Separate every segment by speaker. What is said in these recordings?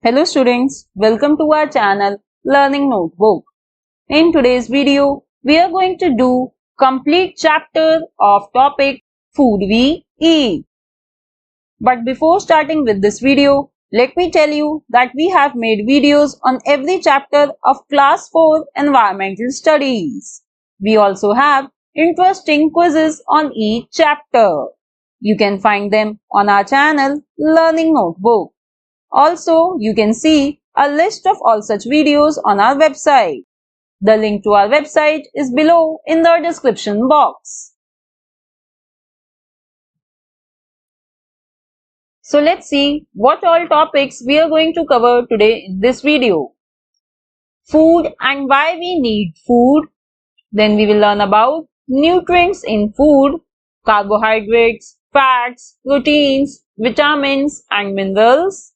Speaker 1: Hello students, welcome to our channel Learning Notebook. In today's video, we are going to do complete chapter of topic Food We Eat. But before starting with this video, let me tell you that we have made videos on every chapter of Class 4 Environmental Studies. We also have interesting quizzes on each chapter. You can find them on our channel Learning Notebook. Also, you can see a list of all such videos on our website. The link to our website is below in the description box. So let's see what all topics we are going to cover today in this video. Food and why we need food. Then we will learn about nutrients in food, carbohydrates, fats, proteins, vitamins and minerals.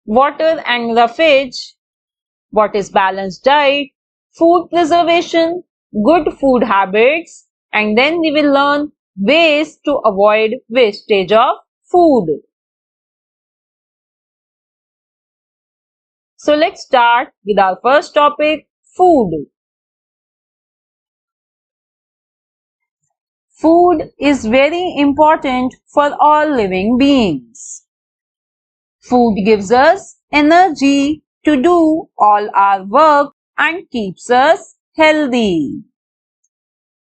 Speaker 1: Water and roughage, what is balanced diet, food preservation, good food habits, and then we will learn ways to avoid wastage of food. So let's start with our first topic, food. Food is very important for all living beings. Food gives us energy to do all our work and keeps us healthy.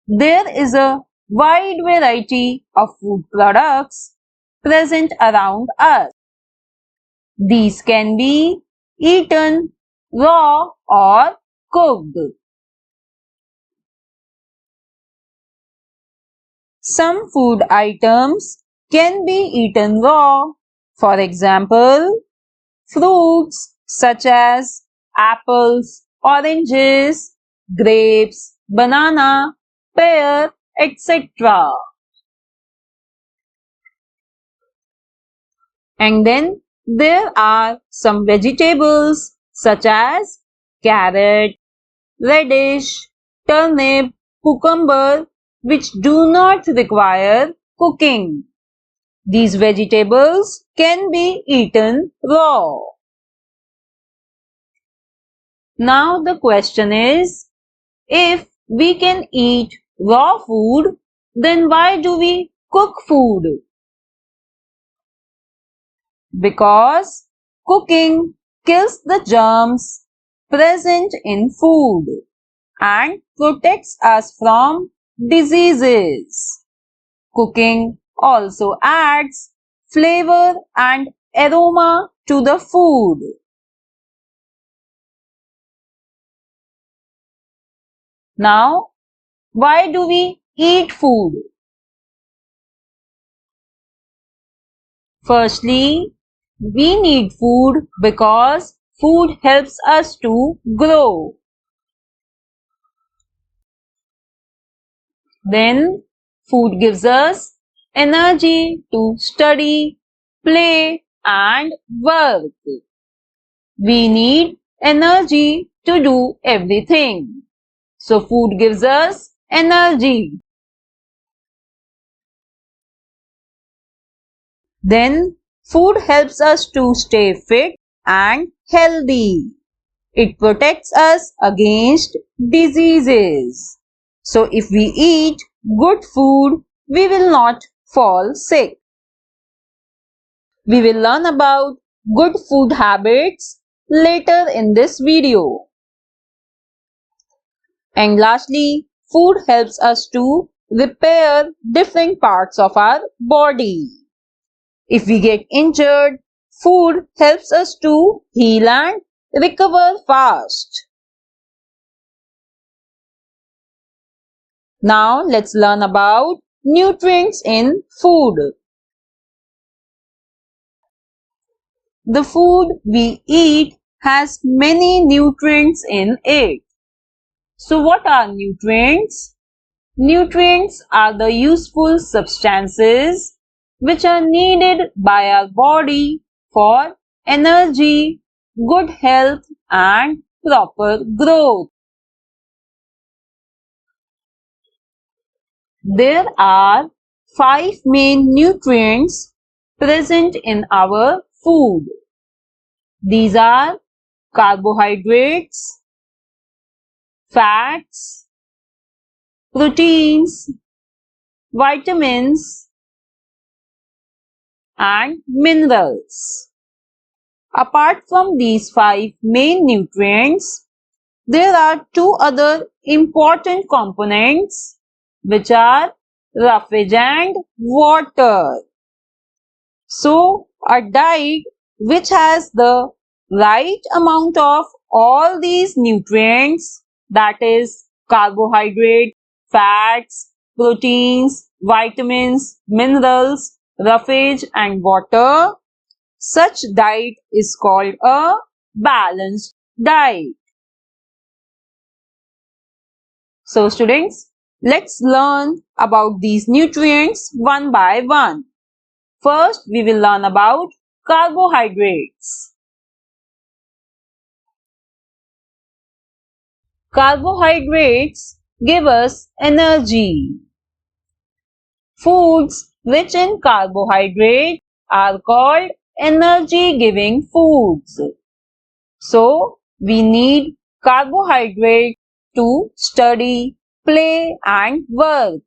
Speaker 1: There is a wide variety of food products present around us. These can be eaten raw or cooked. Some food items can be eaten raw. For example, fruits such as apples, oranges, grapes, banana, pear, etc. And then there are some vegetables such as carrot, radish, turnip, cucumber, which do not require cooking. These vegetables can be eaten raw. Now the question is, if we can eat raw food, then why do we cook food? Because cooking kills the germs present in food and protects us from diseases. Cooking also adds flavor and aroma to the food. Now, why do we eat food? Firstly, we need food because food helps us to grow. Then, food gives us energy to study, play and work. We need energy to do everything. So food gives us energy. Then food helps us to stay fit and healthy. It protects us against diseases. So if we eat good food, we will not fall sick. We will learn about good food habits later in this video. And lastly, food helps us to repair different parts of our body. If we get injured, food helps us to heal and recover fast. Now let's learn about nutrients in food. The food we eat has many nutrients in it. So what are nutrients? Nutrients are the useful substances which are needed by our body for energy, good health and proper growth. There are 5 main nutrients present in our food. These are carbohydrates, fats, proteins, vitamins, and minerals. Apart from these five main nutrients, there are two other important components which are roughage and water. So, a diet which has the right amount of all these nutrients, that is carbohydrate, fats, proteins, vitamins, minerals, roughage and water, such diet is called a balanced diet. So students, let's learn about these nutrients one by one. First, we will learn about carbohydrates. Carbohydrates give us energy. Foods rich in carbohydrates are called energy-giving foods. So, we need carbohydrates to study, play and work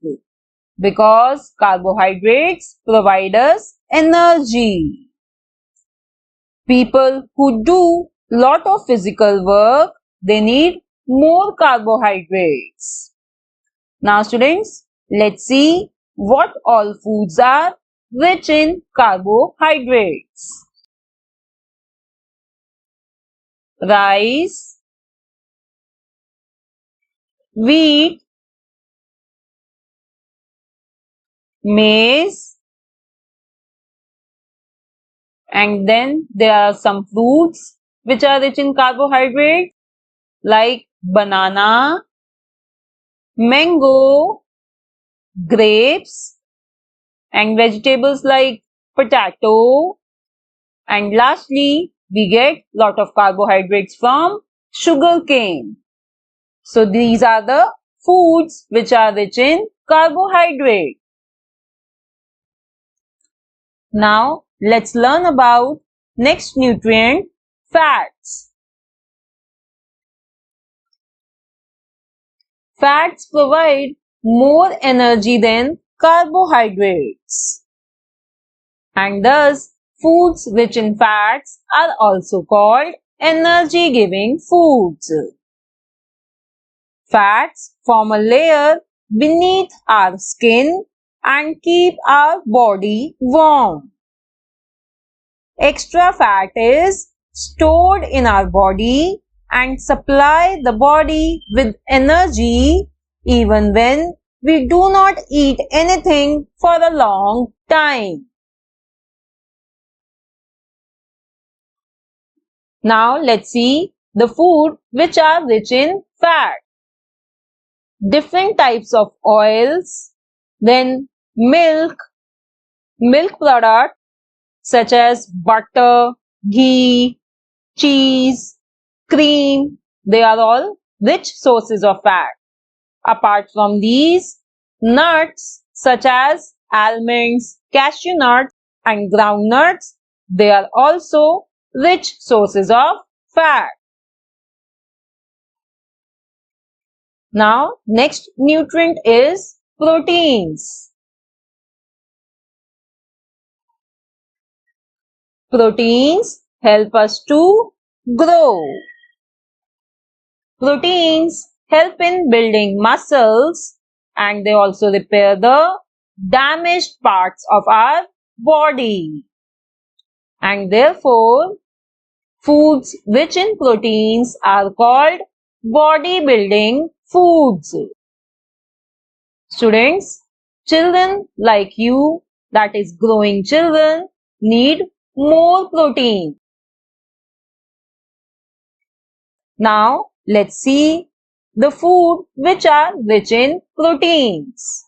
Speaker 1: because carbohydrates provide us energy. People who do lot of physical work, they need more carbohydrates. Now students, let's see what all foods are rich in carbohydrates. Rice, wheat, maize, and then there are some fruits which are rich in carbohydrates like banana, mango, grapes, and vegetables like potato. And lastly, we get lot of carbohydrates from sugarcane. So these are the foods which are rich in carbohydrate. Now let's learn about next nutrient, fats. Fats provide more energy than carbohydrates. And thus, foods rich in fats are also called energy-giving foods. Fats form a layer beneath our skin and keep our body warm. Extra fat is stored in our body and supply the body with energy even when we do not eat anything for a long time. Now let's see the food which are rich in fat. Different types of oils, then milk products such as butter, ghee, cheese, cream, they are all rich sources of fat. Apart from these, nuts such as almonds, cashew nuts and groundnuts, they are also rich sources of fat. Now, next nutrient is proteins. Proteins help us to grow. Proteins help in building muscles and they also repair the damaged parts of our body. And therefore, foods rich in proteins are called bodybuilding foods. Students, children like you, that is growing children, need more protein. Now, let's see the food which are rich in proteins.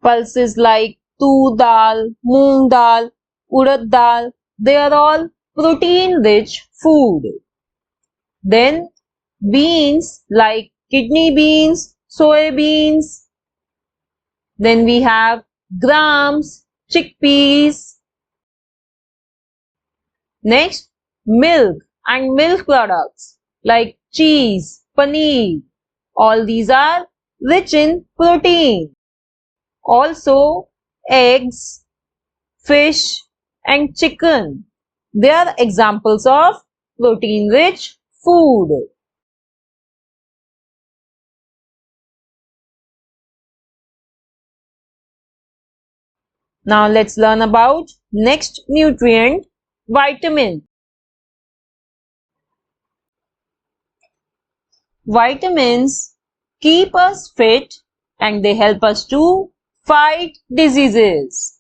Speaker 1: Pulses like tur dal, moong dal, urad dal, they are all protein-rich food. Then beans like kidney beans, soybeans. Then we have grams, chickpeas, Next, milk and milk products like cheese, paneer. All these are rich in protein. Also, eggs, fish and chicken. They are examples of protein-rich food. Now let's learn about next nutrient, vitamin. Vitamins keep us fit and they help us to fight diseases.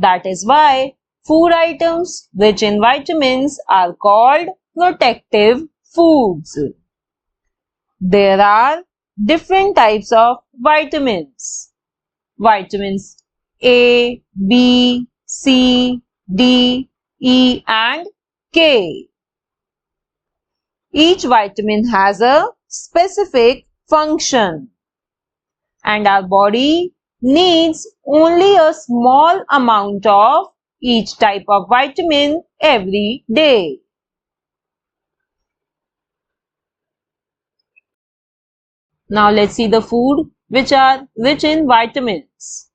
Speaker 1: That is why food items rich in vitamins are called protective foods. There are different types of vitamins. Vitamins A, B, C, D, E and K. Each vitamin has a specific function and our body needs only a small amount of each type of vitamin every day. Now let's see the food which are rich in vitamins.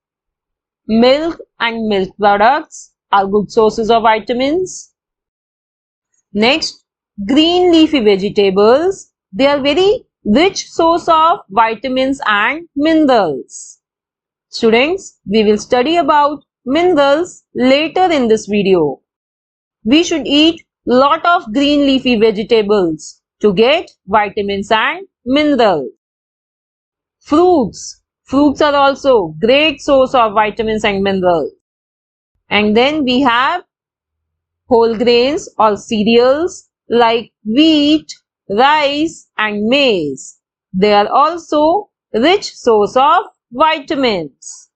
Speaker 1: Milk and milk products are good sources of vitamins. Next, green leafy vegetables. They are very rich source of vitamins and minerals. Students, we will study about minerals later in this video. We should eat lot of green leafy vegetables to get vitamins and minerals. Fruits. Fruits are also great source of vitamins and minerals. And then we have whole grains or cereals like wheat, rice and maize. They are also rich source of vitamins.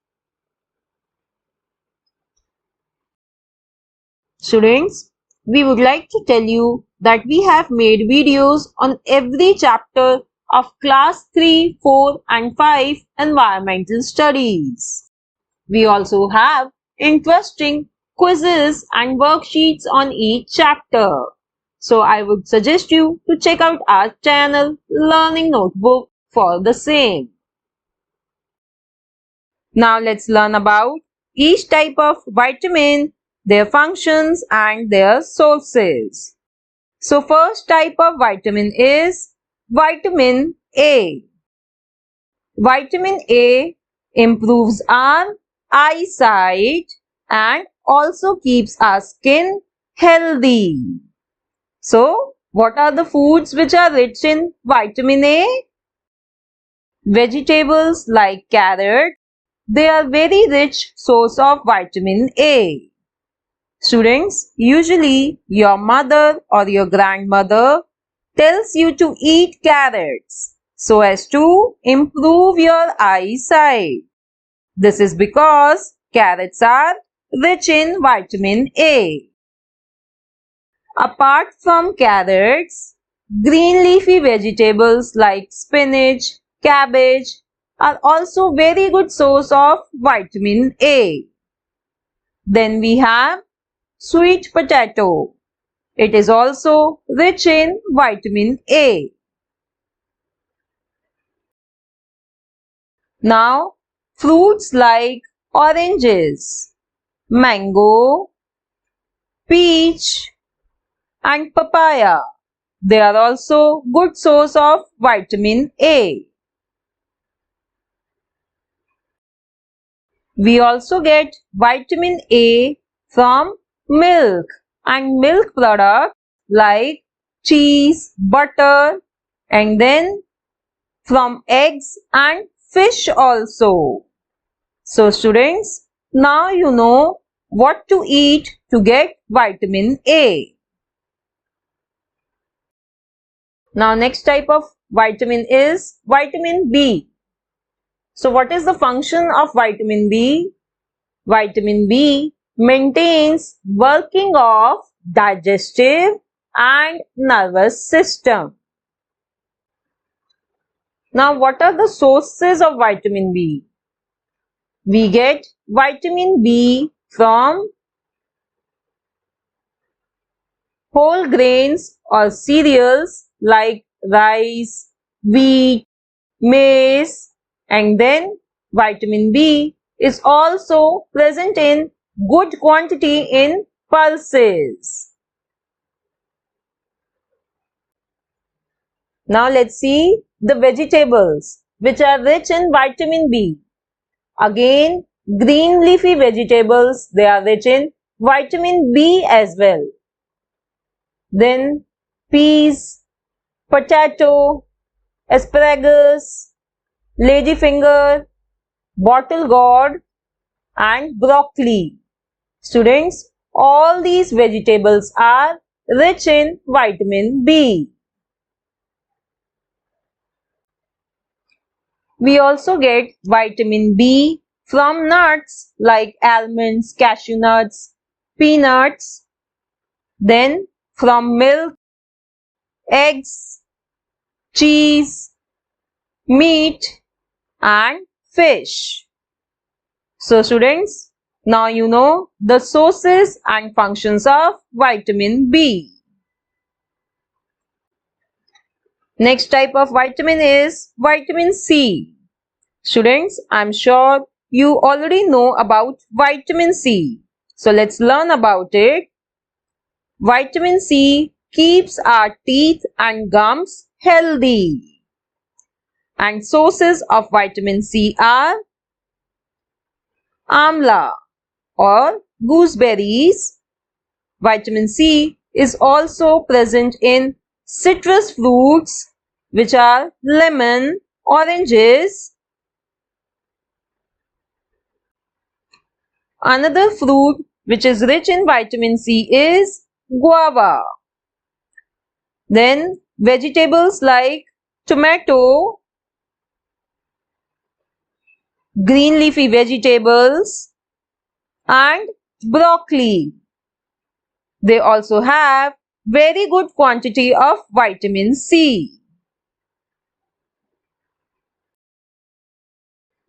Speaker 1: Students, we would like to tell you that we have made videos on every chapter of class 3, 4 and 5 environmental studies. We also have interesting quizzes and worksheets on each chapter. So I would suggest you to check out our channel Learning Notebook for the same. Now let's learn about each type of vitamin, their functions and their sources. So first type of vitamin is vitamin A. Vitamin A improves our eyesight and also keeps our skin healthy. So, what are the foods which are rich in vitamin A? Vegetables like carrot, they are very rich source of vitamin A. Students, usually your mother or your grandmother tells you to eat carrots so as to improve your eyesight. This is because carrots are rich in vitamin A. Apart from carrots, green leafy vegetables like spinach, cabbage are also very good source of vitamin A. Then we have sweet potato. It is also rich in vitamin A. Now, fruits like oranges, mango, peach and papaya. They are also good source of vitamin A. We also get vitamin A from milk and milk products like cheese, butter and then from eggs and fish also. So students, now you know what to eat to get vitamin A. Now next type of vitamin is vitamin B. So what is the function of vitamin B? Vitamin B maintains working of digestive and nervous system. Now what are the sources of vitamin B? We get vitamin B from whole grains or cereals like rice, wheat, maize, and then vitamin B is also present in good quantity in pulses. Now let's see the vegetables which are rich in vitamin B. Again, green leafy vegetables, they are rich in vitamin B as well. Then peas, potato, asparagus, ladyfinger, bottle gourd and broccoli. Students, all these vegetables are rich in vitamin B. We also get vitamin B from nuts like almonds, cashew nuts, peanuts, then from milk, eggs, cheese, meat and fish. So students, now you know the sources and functions of vitamin B. Next type of vitamin is vitamin C. Students, I'm sure you already know about vitamin C. So let's learn about it. Vitamin C keeps our teeth and gums healthy. And sources of vitamin C are amla or gooseberries. Vitamin C is also present in citrus fruits which are lemon, oranges. Another fruit which is rich in vitamin C is guava. Then vegetables like tomato, green leafy vegetables and broccoli. They also have very good quantity of vitamin C.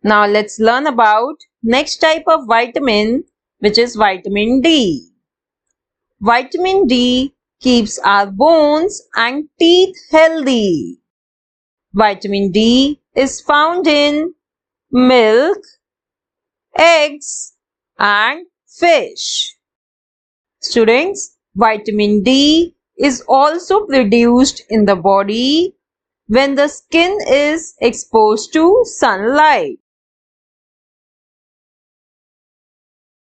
Speaker 1: Now let's learn about next type of vitamin which is vitamin D. Vitamin D keeps our bones and teeth healthy. Vitamin D is found in milk, eggs and fish. Students, vitamin D is also produced in the body when the skin is exposed to sunlight.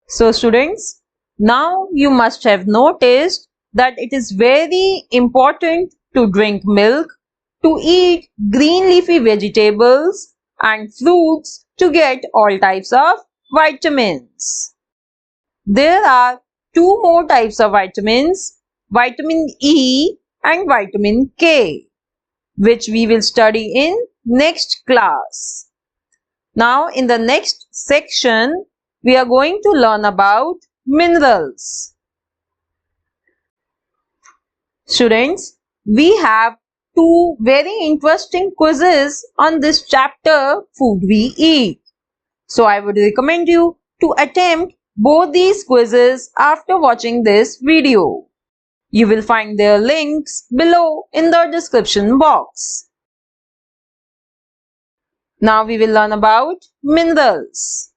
Speaker 1: So students, now you must have noticed that it is very important to drink milk, to eat green leafy vegetables and fruits to get all types of vitamins. There are two more types of vitamins, vitamin E and vitamin K, which we will study in next class. Now in the next section, we are going to learn about minerals. Students, we have two very interesting quizzes on this chapter, Food We Eat. So I would recommend you to attempt both these quizzes after watching this video. You will find their links below in the description box. Now we will learn about minerals.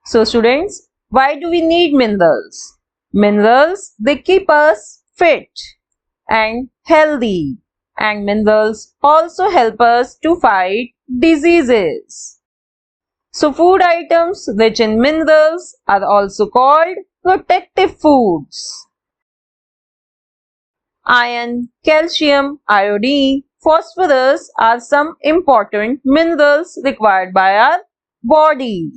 Speaker 1: So students, why do we need minerals? Minerals, they keep us fit and healthy, and minerals also help us to fight diseases. So food items rich in minerals are also called protective foods. Iron, calcium, iodine, phosphorus are some important minerals required by our body.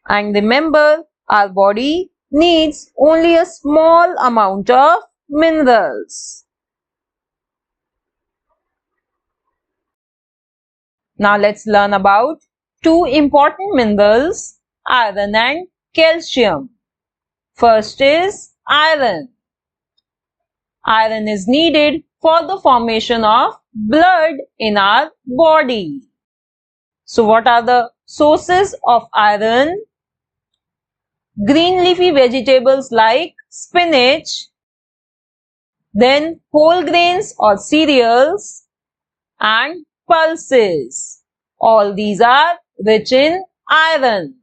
Speaker 1: And remember, our body needs only a small amount of minerals. Now let's learn about two important minerals, iron and calcium. First is iron. Iron is needed for the formation of blood in our body. So what are the sources of iron? green leafy vegetables like spinach, then whole grains or cereals, and pulses. All these are rich in iron.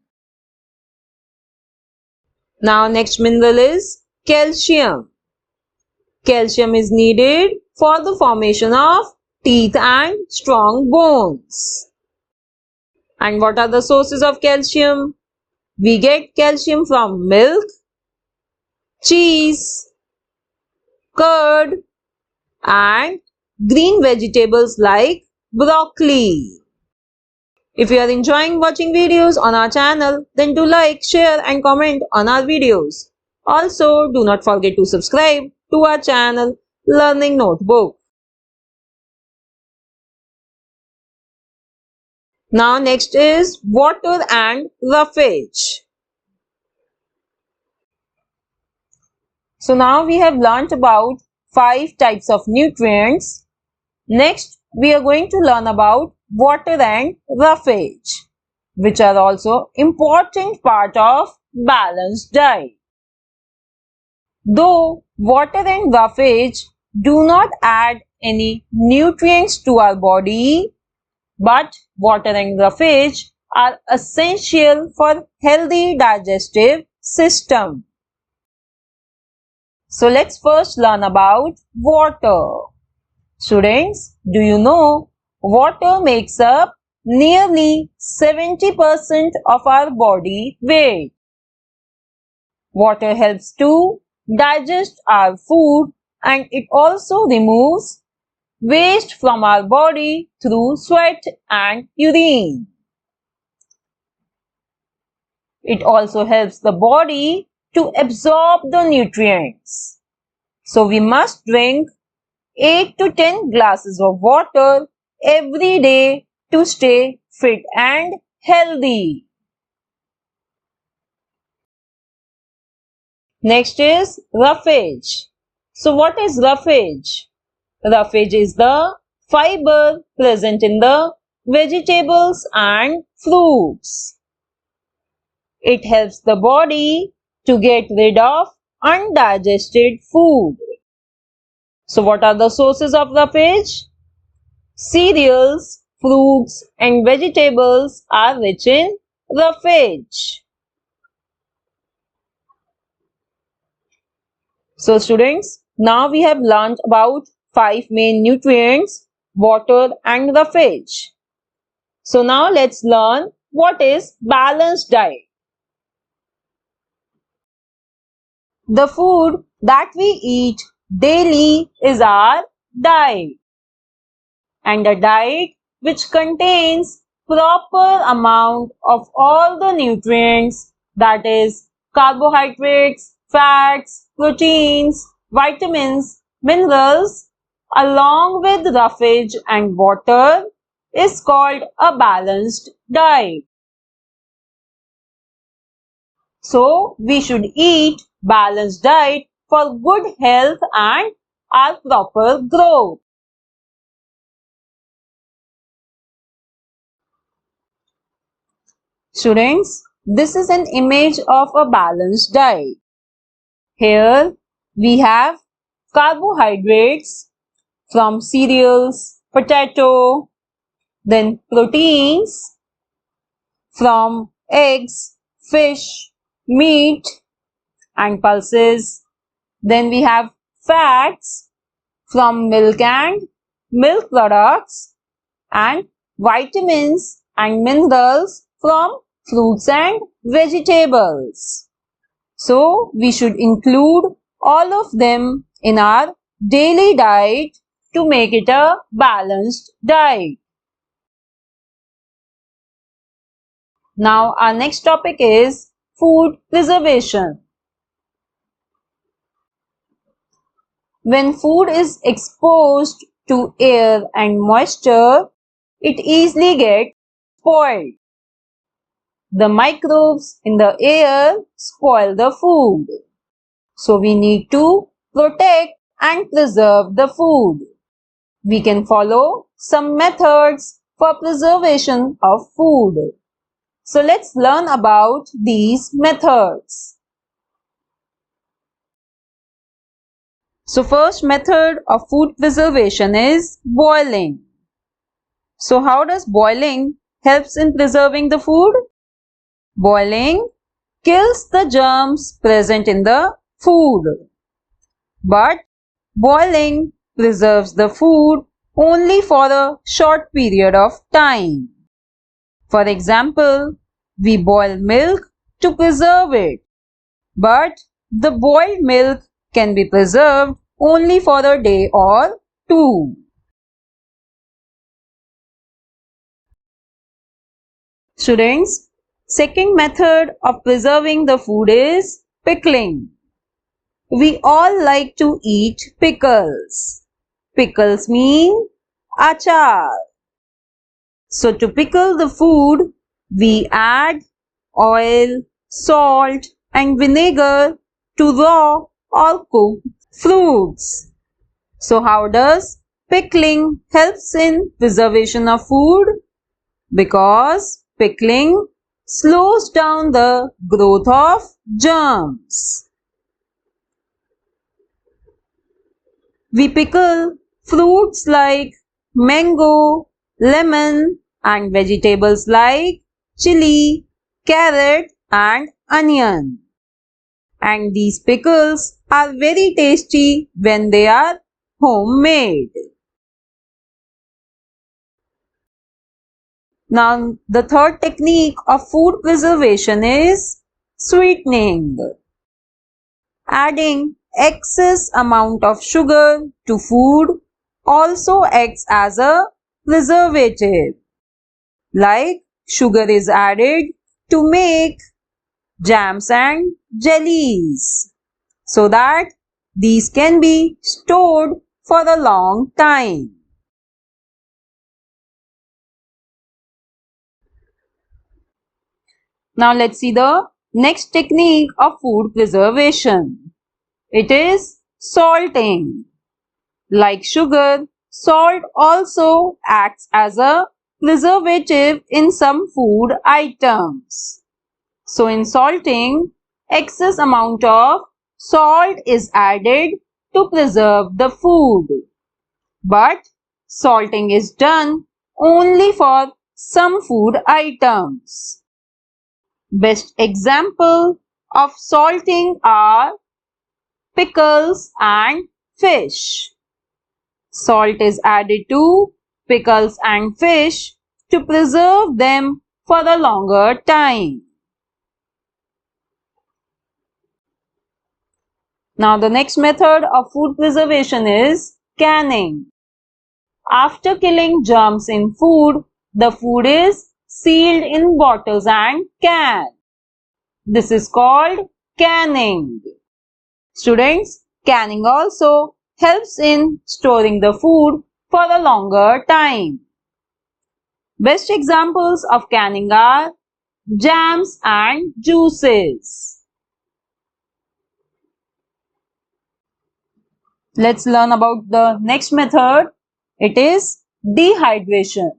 Speaker 1: Now next mineral is calcium. Calcium is needed for the formation of teeth and strong bones. And what are the sources of calcium? We get calcium from milk, cheese, curd, and green vegetables like broccoli. If you are enjoying watching videos on our channel, then do like, share and comment on our videos. Also, do not forget to subscribe to our channel Learning Notebook. Now next is water and roughage. So now we have learnt about 5 types of nutrients. Next, we are going to learn about water and roughage, which are also important part of balanced diet. Though water and roughage do not add any nutrients to our body, but water and roughage are essential for healthy digestive system. So let's first learn about water. Students, do you know water makes up nearly 70% of our body weight. Water helps to digest our food and it also removes waste from our body through sweat and urine. It also helps the body to absorb the nutrients. So we must drink 8 to 10 glasses of water every day to stay fit and healthy. Next is roughage. So what is roughage? Roughage is the fiber present in the vegetables and fruits. It helps the body to get rid of undigested food. So what are the sources of roughage? Cereals, fruits and vegetables are rich in roughage. So students, now we have learned about 5 main nutrients, water and roughage. So now let's learn what is balanced diet. The food that we eat daily is our diet. And a diet which contains proper amount of all the nutrients, that is carbohydrates, fats, proteins, vitamins, minerals, along with roughage and water is called a balanced diet. So we should eat balanced diet for good health and our proper growth. Students, this is an image of a balanced diet. Here we have carbohydrates from cereals, potato, then proteins from eggs, fish, meat and pulses. Then we have fats from milk and milk products and vitamins and minerals from fruits and vegetables. So we should include all of them in our daily diet to make it a balanced diet. Now our next topic is food preservation. When food is exposed to air and moisture, it easily gets spoiled. The microbes in the air spoil the food. So we need to protect and preserve the food. We can follow some methods for preservation of food. So let's learn about these methods. So first method of food preservation is boiling. So how does boiling helps in preserving the food? Boiling kills the germs present in the food. But boiling preserves the food only for a short period of time. For example, we boil milk to preserve it, but the boiled milk can be preserved only for a day or two. Students, second method of preserving the food is pickling. We all like to eat pickles. Pickles mean achar. So to pickle the food, we add oil, salt and vinegar to raw or cooked fruits. So how does pickling helps in preservation of food? Because pickling slows down the growth of germs. We pickle fruits like mango, lemon and vegetables like chili, carrot and onion. And these pickles are very tasty when they are homemade. Now the third technique of food preservation is sweetening. Adding excess amount of sugar to food also acts as a preservative. Like sugar is added to make jams and jellies so that these can be stored for a long time. Now let's see the next technique of food preservation. It is salting. Like sugar, salt also acts as a preservative in some food items. So in salting, excess amount of salt is added to preserve the food. But salting is done only for some food items. Best example of salting are pickles and fish. Salt is added to pickles and fish to preserve them for a longer time. Now the next method of food preservation is canning. After killing germs in food, the food is sealed in bottles and cans. This is called canning. Students, canning also helps in storing the food for a longer time. Best examples of canning are jams and juices. Let's learn about the next method. It is dehydration.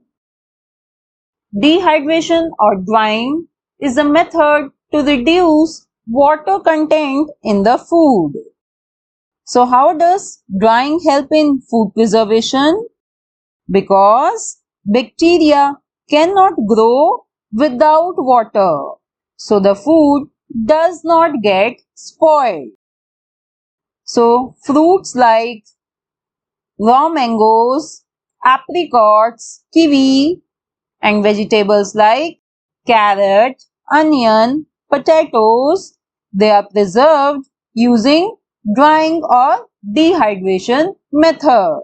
Speaker 1: Dehydration or drying is a method to reduce water content in the food. So how does drying help in food preservation? Because bacteria cannot grow without water. So the food does not get spoiled. So fruits like raw mangoes, apricots, kiwi and vegetables like carrot, onion, potatoes, they are preserved using drying or dehydration method.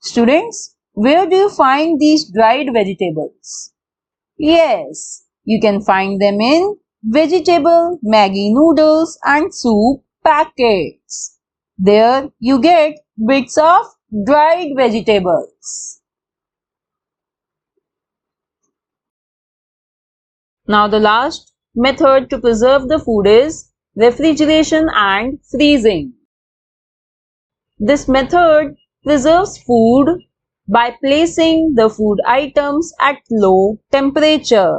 Speaker 1: Students, where do you find these dried vegetables? Yes, you can find them in vegetable Maggi noodles and soup packets. There you get bits of dried vegetables. Now the last method to preserve the food is refrigeration and freezing. This method preserves food by placing the food items at low temperature.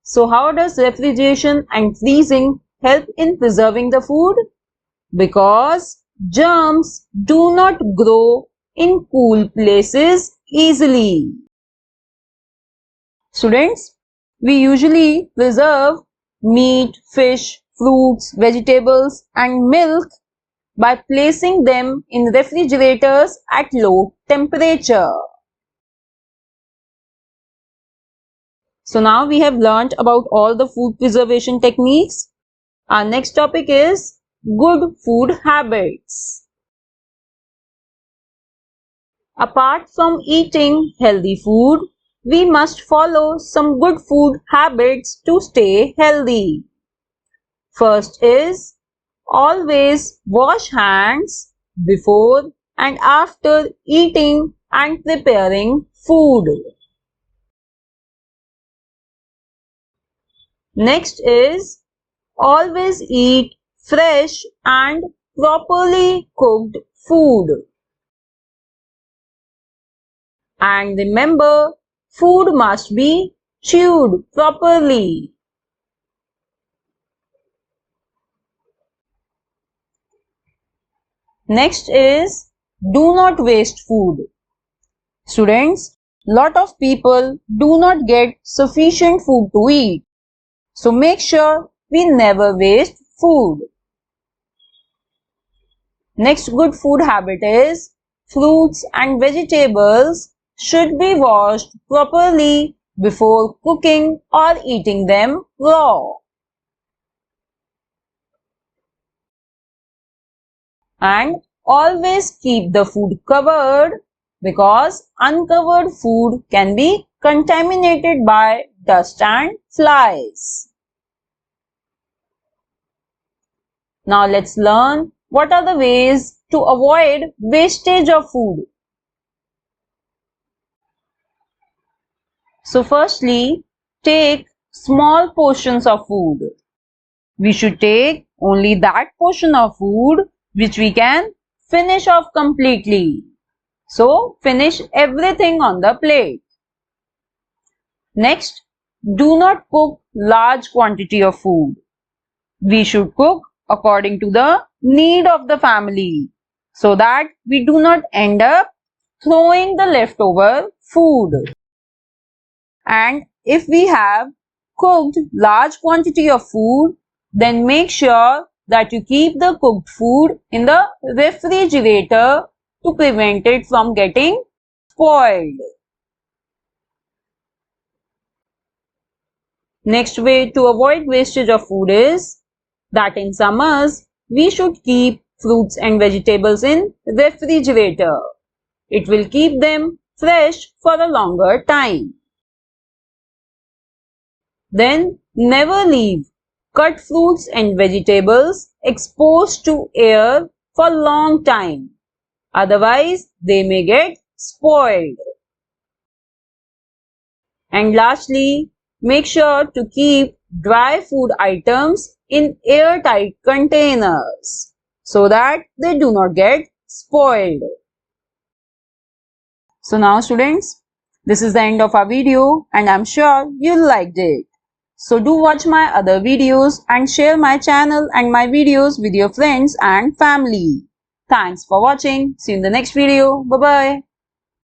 Speaker 1: So how does refrigeration and freezing help in preserving the food? Because germs do not grow in cool places easily. Students, we usually preserve meat, fish, fruits, vegetables and milk by placing them in refrigerators at low temperature. So now we have learnt about all the food preservation techniques. Our next topic is good food habits. Apart from eating healthy food, we must follow some good food habits to stay healthy. First is always wash hands before and after eating and preparing food. Next is always eat fresh and properly cooked food. And remember, food must be chewed properly. Next is do not waste food. Students, lot of people do not get sufficient food to eat. So make sure we never waste food. Next good food habit is fruits and vegetables should be washed properly before cooking or eating them raw. And always keep the food covered because uncovered food can be contaminated by dust and flies. Now let's learn what are the ways to avoid wastage of food. So firstly, take small portions of food. We should take only that portion of food which we can finish off completely. So finish everything on the plate. Next, do not cook large quantity of food. We should cook according to the need of the family so that we do not end up throwing the leftover food. And if we have cooked large quantity of food, then make sure that you keep the cooked food in the refrigerator to prevent it from getting spoiled. Next way to avoid wastage of food is that in summers, we should keep fruits and vegetables in refrigerator. It will keep them fresh for a longer time. Then never leave cut fruits and vegetables exposed to air for a long time. Otherwise, they may get spoiled. And lastly, make sure to keep dry food items in airtight containers so that they do not get spoiled. So now students, this is the end of our video and I'm sure you liked it. So do watch my other videos and share my channel and my videos with your friends and family. Thanks for watching. See you in the next video. Bye bye.